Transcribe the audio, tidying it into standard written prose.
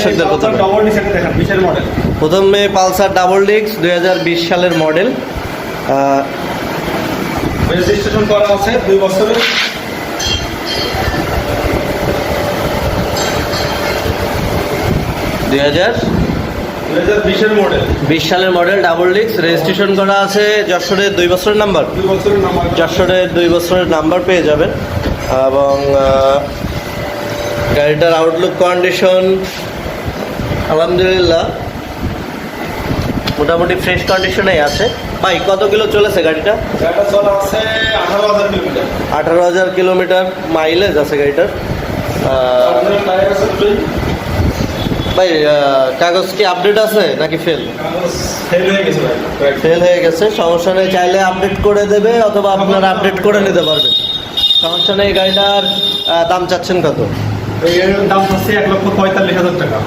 দর্শকদের প্রথমে double disc দেখেন 20 এর মডেল। প্রথমে পালসার ডাবল ডিস্ক 2020 সালের মডেল। রেজিস্ট্রেশন করা আছে 2 বছরের। 2020 এর মডেল, 20 সালের মডেল ডাবল ডিস্ক, রেজিস্ট্রেশন করা আছে যশোরের 2 বছরের নাম্বার। 2 বছরের নাম্বার। যশোরের 2 বছরের নাম্বার পেয়ে যাবেন। এবং গাড়িটার আউটলুক কন্ডিশন আলহামদুলিল্লাহ মোটামুটি ফ্রেশ কন্ডিশনেই আছে। ভাই কত কিলো চলেছে গাড়িটা? গাড়িটা চলা আছে 18,000 কিলোমিটার। 18,000 কিলোমিটার মাইলেজ আছে গাড়িটার। আপনার টায়ার আছে দুটোই। ভাই কাগজ কি আপডেট আছে নাকি ফেল? ফেল হয়ে গেছে ভাই। ফেল হয়ে গেছে, সমস্যা নেই, চাইলে আপডেট করে দেবে অথবা আপনারা আপডেট করে নিতে পারবেন, সমস্যা নেই। গাড়িটার দাম চাচ্ছেন কত? এই গাড়ির দাম হচ্ছে 1,45,000 টাকা।